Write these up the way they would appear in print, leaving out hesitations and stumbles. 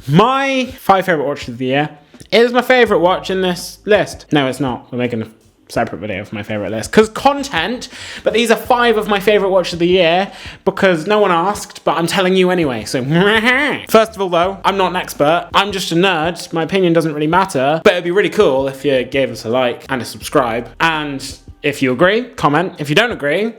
My 5 favourite watches of the year is my favourite watch in this list. No, it's not. We're making a separate video for my favourite list because content, but these are 5 of my favourite watches of the year because no one asked, but I'm telling you anyway. So first of all though, I'm not an expert, I'm just a nerd, my opinion doesn't really matter, but it'd be really cool if you gave us a like and a subscribe, and if you agree, comment. If you don't agree,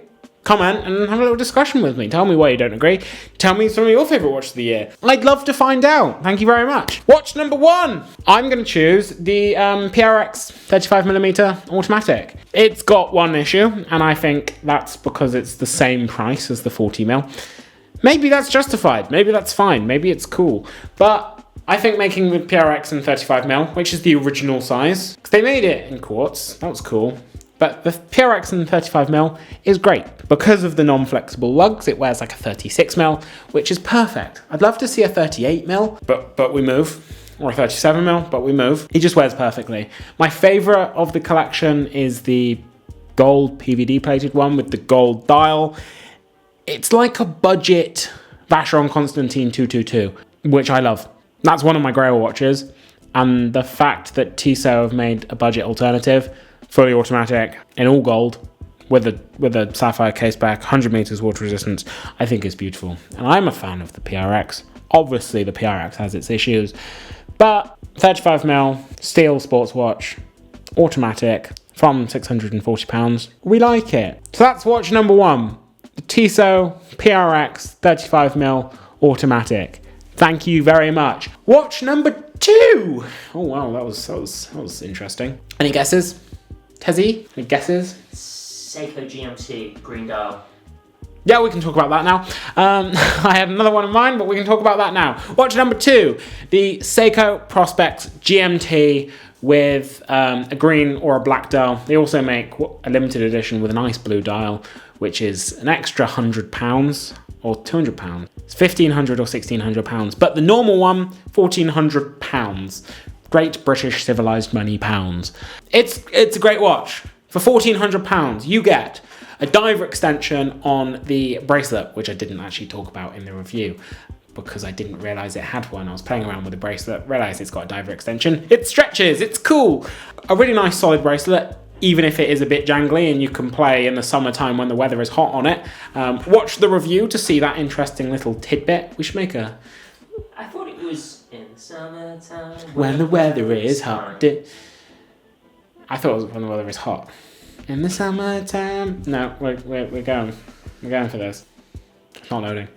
comment and have a little discussion with me. Tell me why you don't agree. Tell me some of your favourite watches of the year. I'd love to find out. Thank you very much. Watch number 1. I'm going to choose the PRX 35mm automatic. It's got one issue, and I think that's because it's the same price as the 40mm. Maybe that's justified. Maybe that's fine. Maybe it's cool. But I think making the PRX in 35mm, which is the original size, because they made it in quartz, that was cool. But the PRX in 35mm is great. Because of the non-flexible lugs, it wears like a 36mm, which is perfect. I'd love to see a 38mm, but we move. Or a 37mm, but we move. He just wears perfectly. My favourite of the collection is the gold PVD plated one with the gold dial. It's like a budget Vacheron Constantine 222, which I love. That's one of my grail watches. And the fact that Tissot have made a budget alternative, fully automatic, in all gold, with a sapphire case back, 100 meters water resistance, I think is beautiful. And I'm a fan of the PRX. Obviously, the PRX has its issues, but 35mm, steel sports watch, automatic, from £640. We like it. So that's watch number 1, the Tissot PRX 35mm automatic. Thank you very much. Watch number 2. Oh wow, that was interesting. Any guesses? Tezzy, any guesses? Seiko GMT, green dial. Yeah, we can talk about that now. I had another one in mind, but we can talk about that now. Watch number 2, the Seiko Prospex GMT with a green or a black dial. They also make a limited edition with an ice blue dial, which is an extra £100 or £200. It's £1,500 or £1,600, but the normal one, £1,400. Great British civilized money pounds. It's a great watch. For £1,400, you get a diver extension on the bracelet, which I didn't actually talk about in the review because I didn't realize it had one. I was playing around with the bracelet, realized it's got a diver extension. It stretches, it's cool. A really nice solid bracelet, even if it is a bit jangly, and you can play in the summertime when the weather is hot on it. Watch the review to see that interesting little tidbit. We should make a... I thought it was in the summertime when the weather is hot. I thought it was when the weather is hot. In the summertime. No, we're going for this. It's not loading.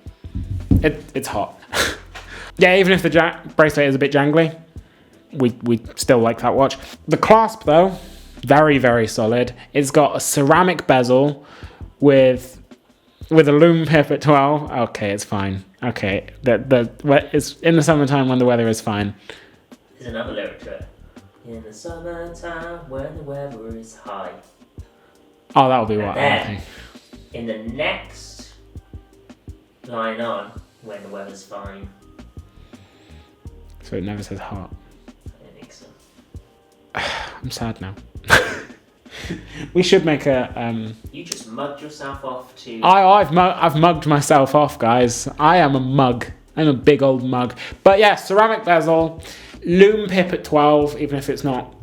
It's hot. Yeah, even if the bracelet is a bit jangly, we still like that watch. The clasp though, very, very solid. It's got a ceramic bezel with a lume pip at 12. Okay, it's fine. Okay, it's in the summertime when the weather is fine. There's another lyric to it. In the summertime when the weather is high. Oh, that'll be what. Then, in the next line on, when the weather's fine. So it never says hot. I don't think so. I'm sad now. We should make a. You just mugged yourself off to. I've mugged myself off, guys. I am a mug. I'm a big old mug. But yeah, ceramic bezel, lume pip at 12, even if it's not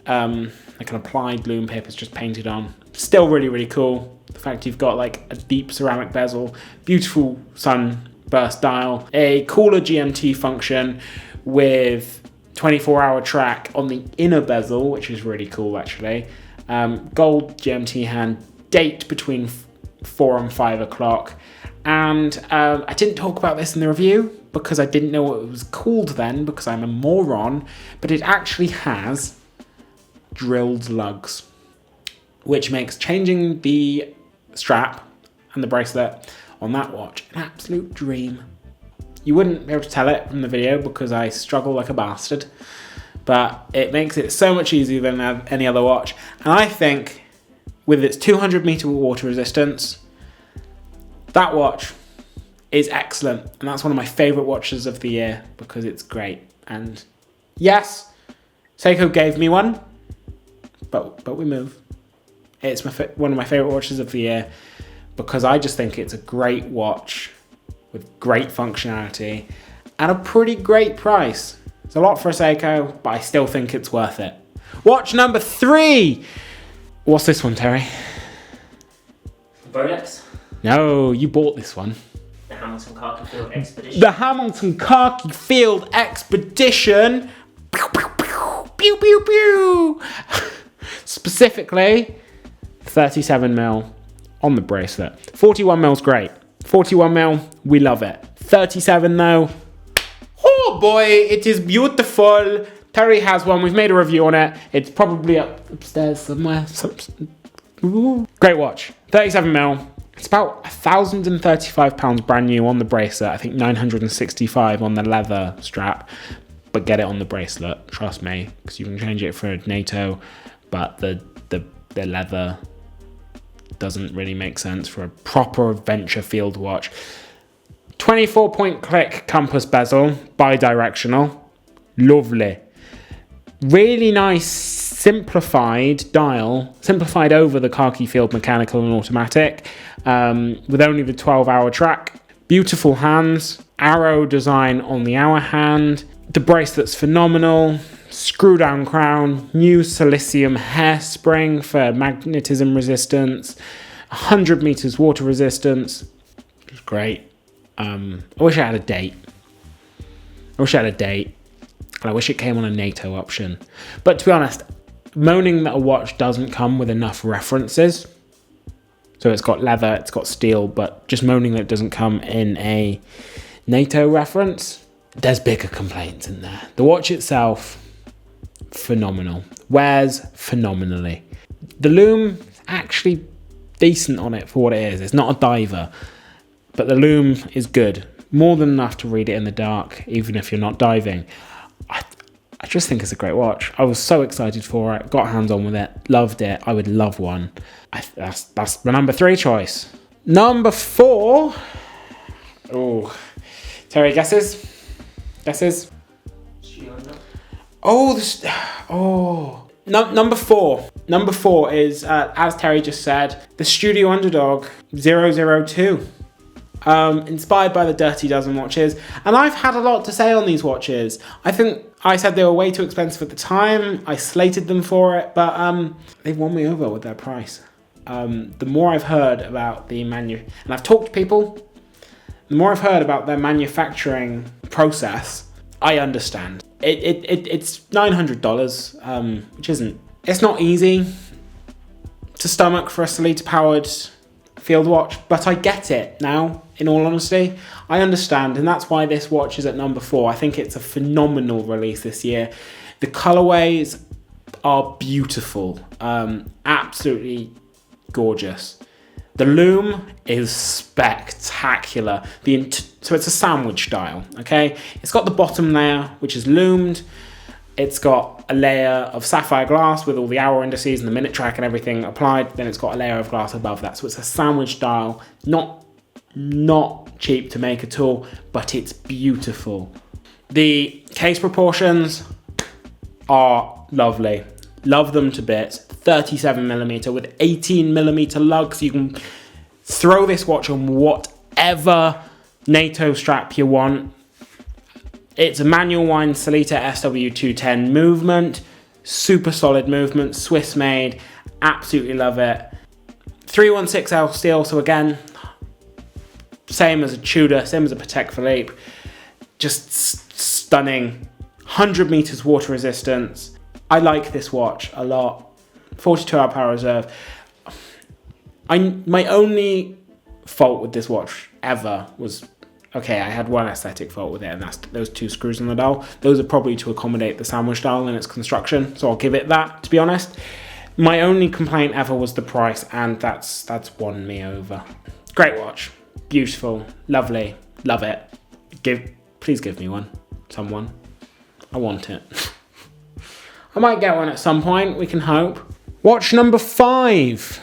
like an applied lume pip, it's just painted on. Still really, really cool. The fact you've got like a deep ceramic bezel, beautiful sunburst dial, a cooler GMT function with 24-hour track on the inner bezel, which is really cool actually. Gold GMT hand, date between 4 and 5 o'clock. And I didn't talk about this in the review because I didn't know what it was called then because I'm a moron, but it actually has drilled lugs, which makes changing the strap and the bracelet on that watch an absolute dream. You wouldn't be able to tell it from the video because I struggle like a bastard, but it makes it so much easier than any other watch. And I think with its 200 meter water resistance, that watch is excellent. And that's one of my favorite watches of the year because it's great. And yes, Seiko gave me one, but we move. It's one of my favorite watches of the year because I just think it's a great watch with great functionality at a pretty great price. It's a lot for a Seiko, but I still think it's worth it. Watch number 3. What's this one, Terry? Rolex. No, you bought this one. The Hamilton Khaki Field Expedition. The Hamilton Khaki Field Expedition. Pew, pew, pew, pew, pew, pew. Specifically, 37mm on the bracelet. 41mm's great. 41mm, we love it. 37 though, oh boy, it is beautiful. Terry has one. We've made a review on it. It's probably upstairs somewhere. Ooh. Great watch. 37mm. It's about £1,035 brand new on the bracelet. I think 965 on the leather strap. But get it on the bracelet, trust me, because you can change it for NATO, but the leather doesn't really make sense for a proper adventure field watch. 24-point click compass bezel, bi-directional, lovely. Really nice simplified dial, simplified over the Khaki Field mechanical and automatic, with only the 12-hour track. Beautiful hands, arrow design on the hour hand. The bracelet's phenomenal. Screw down crown, new silicium hairspring for magnetism resistance, 100 meters water resistance. It's great. I wish I had a date. And I wish it came on a NATO option. But to be honest, moaning that a watch doesn't come with enough references. So it's got leather, it's got steel, but just moaning that it doesn't come in a NATO reference, there's bigger complaints in there. The watch itself, phenomenal. Wears phenomenally. The loom is actually decent on it for what it is. It's not a diver, but the loom is good. More than enough to read it in the dark, even if you're not diving. I just think it's a great watch. I was so excited for it. Got hands on with it. Loved it. I would love one. That's my number 3 choice. Number 4. Oh, Terry, guesses? Number 4. Number 4 is, as Terry just said, the Studio Underdog 002. Inspired by the Dirty Dozen watches. And I've had a lot to say on these watches. I think I said they were way too expensive at the time. I slated them for it, but they've won me over with their price. The more I've heard about and I've talked to people, the more I've heard about their manufacturing process, I understand. It's $900, which it's not easy to stomach for a Sellita-powered field watch, but I get it now, in all honesty. I understand, and that's why this watch is at number 4. I think it's a phenomenal release this year. The colorways are beautiful, absolutely gorgeous. The loom is spectacular. So it's a sandwich dial, okay? It's got the bottom layer, which is loomed. It's got a layer of sapphire glass with all the hour indices and the minute track and everything applied. Then it's got a layer of glass above that. So it's a sandwich dial, not cheap to make at all, but it's beautiful. The case proportions are lovely. Love them to bits. 37mm with 18mm lug, so you can throw this watch on whatever NATO strap you want. It's a manual wind Sellita SW210 movement, super solid movement, Swiss made, absolutely love it. 316L steel, so again, same as a Tudor, same as a Patek Philippe, just stunning. 100 meters water resistance. I like this watch a lot. 42-hour power reserve. My only fault with this watch ever was, okay, I had one aesthetic fault with it, and that's those 2 screws on the dial. Those are probably to accommodate the sandwich dial and its construction, so I'll give it that, to be honest. My only complaint ever was the price, and that's won me over. Great watch. Beautiful. Lovely. Love it. Please give me one. Someone. I want it. I might get one at some point, we can hope. Watch number 5.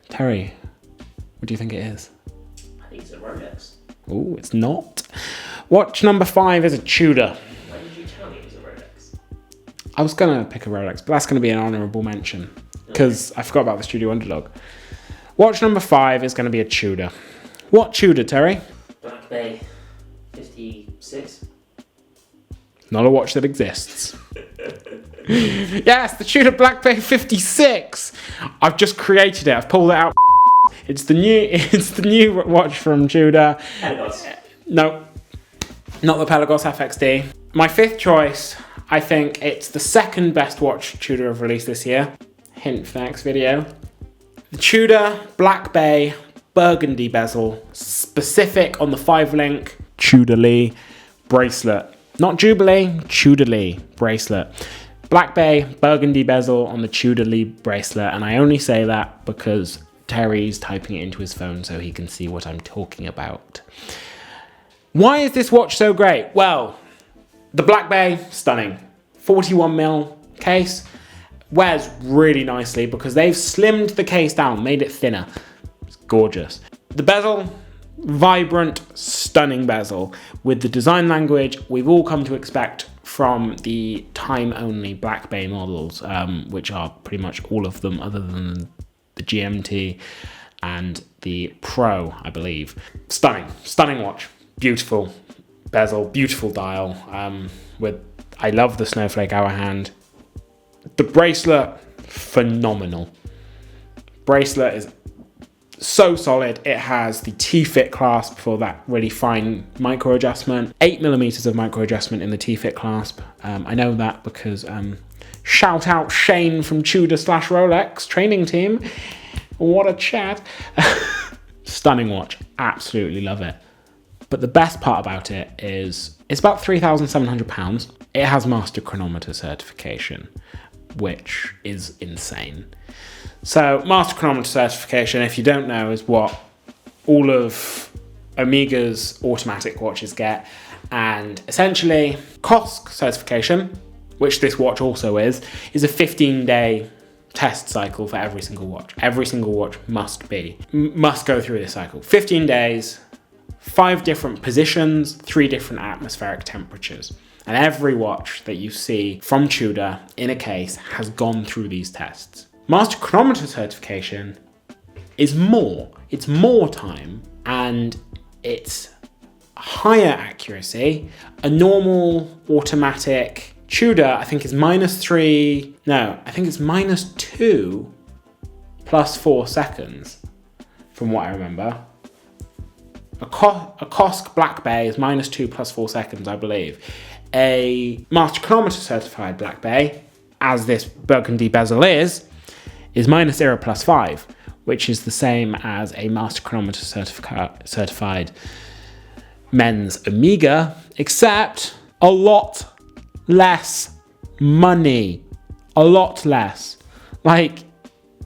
Terry, what do you think it is? I think it's a Rolex. Oh, it's not. Watch number 5 is a Tudor. Why did you tell me it was a Rolex? I was going to pick a Rolex, but that's going to be an honourable mention because I forgot about the Studio Underdog. Watch number 5 is going to be a Tudor. What Tudor, Terry? Black Bay 56. Not a watch that exists. Yes, the Tudor Black Bay 56. I've just created it. I've pulled it out. It's the new watch from Tudor. Pelagos. No, not the Pelagos FXD. My fifth choice, I think it's the second best watch Tudor have released this year. Hint for the next video. The Tudor Black Bay Burgundy bezel, specific on the 5-link Tudor bracelet. Not Jubilee, Tudor bracelet. Black Bay Burgundy bezel on the Tudor bracelet, and I only say that because Terry's typing it into his phone so he can see what I'm talking about. Why is this watch so great? Well, the Black Bay, stunning. 41mm case, wears really nicely because they've slimmed the case down, made it thinner. It's gorgeous. The bezel, vibrant, stunning bezel with the design language we've all come to expect from the time-only Black Bay models, which are pretty much all of them other than the GMT and the Pro, I believe. Stunning watch. Beautiful bezel, beautiful dial. I love the snowflake hour hand. The bracelet, phenomenal. Bracelet is so solid. It has the T-fit clasp for that really fine micro adjustment. 8mm of micro adjustment in the T-fit clasp. I know that because shout out Shane from Tudor / Rolex training team. What a chat. Stunning watch. Absolutely love it. But the best part about it is it's about £3,700. It has master chronometer certification, which is insane. So master chronometer certification, if you don't know, is what all of Omega's automatic watches get. And essentially, COSC certification, which this watch also is a 15-day test cycle for every single watch. Every single watch must go through this cycle. 15 days, 5 different positions, 3 different atmospheric temperatures. And every watch that you see from Tudor in a case has gone through these tests. Master chronometer certification is more. It's more time and it's higher accuracy. A normal automatic Tudor, I think, is -3. No, I think it's -2 plus 4 seconds, from what I remember. A COSC Black Bay is -2 plus 4 seconds, I believe. A master chronometer certified Black Bay, as this Burgundy bezel is -0 plus 5, which is the same as a master chronometer certified men's Omega, except a lot less money. A lot less. Like,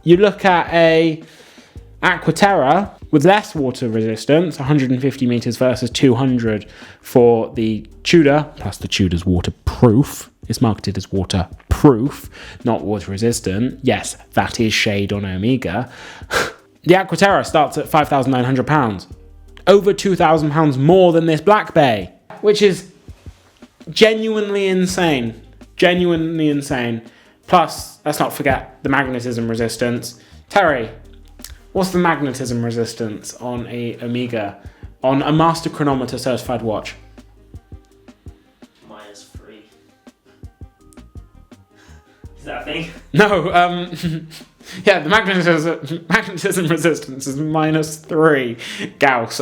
you look at a Aquaterra with less water resistance, 150 meters versus 200 for the Tudor, plus the Tudor's waterproof. It's marketed as waterproof, not water resistant. Yes, that is shade on Omega. The Aquaterra starts at £5,900. Over £2,000 more than this Black Bay, which is genuinely insane. Genuinely insane. Plus, let's not forget the magnetism resistance. Terry, what's the magnetism resistance on a Omega, on a master chronometer certified watch? -3. Is that a thing? No, yeah, the magnetism resistance is -3 Gauss.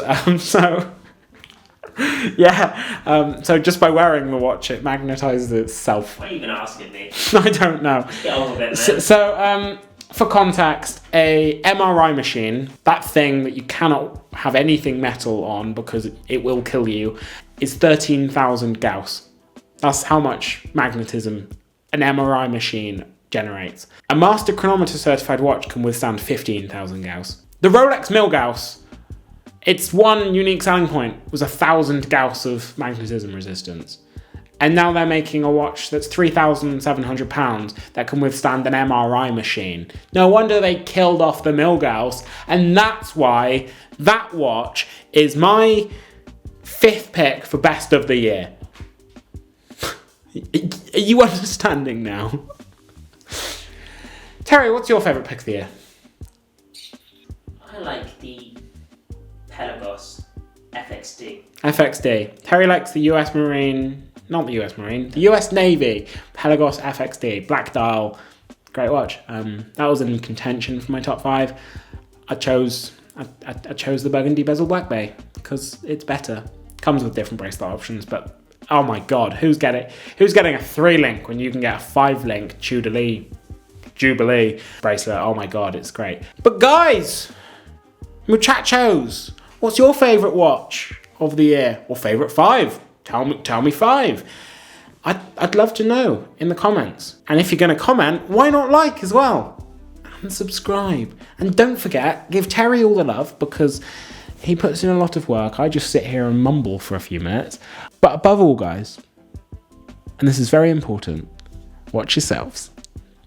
So just by wearing the watch, it magnetizes itself. Why are you even asking me? I don't know. Get on with it, man. So, for context, a MRI machine, that thing that you cannot have anything metal on because it will kill you, is 13,000 Gauss. That's how much magnetism an MRI machine generates. A master chronometer certified watch can withstand 15,000 Gauss. The Rolex Milgauss, its one unique selling point was 1,000 Gauss of magnetism resistance. And now they're making a watch that's £3,700 that can withstand an MRI machine. No wonder they killed off the Milgauss, and that's why that watch is my 5th pick for best of the year. Are you understanding now? Terry, what's your favourite pick of the year? I like the Pelagos FXD. FXD. Terry likes the US Marine not the US Marine, the US Navy Pelagos FXD, black dial, great watch. That was in contention for my top 5. I chose the Burgundy bezel black bay because it's better. Comes with different bracelet options, but oh my god, who's getting a 3-link when you can get a 5-link Jubilee bracelet? Oh my god, it's great. But guys, muchachos, what's your favourite watch of the year? Or favourite 5? Tell me 5. I'd love to know in the comments. And if you're going to comment, why not like as well? And subscribe. And don't forget, give Terry all the love because he puts in a lot of work. I just sit here and mumble for a few minutes. But above all, guys, and this is very important, watch yourselves.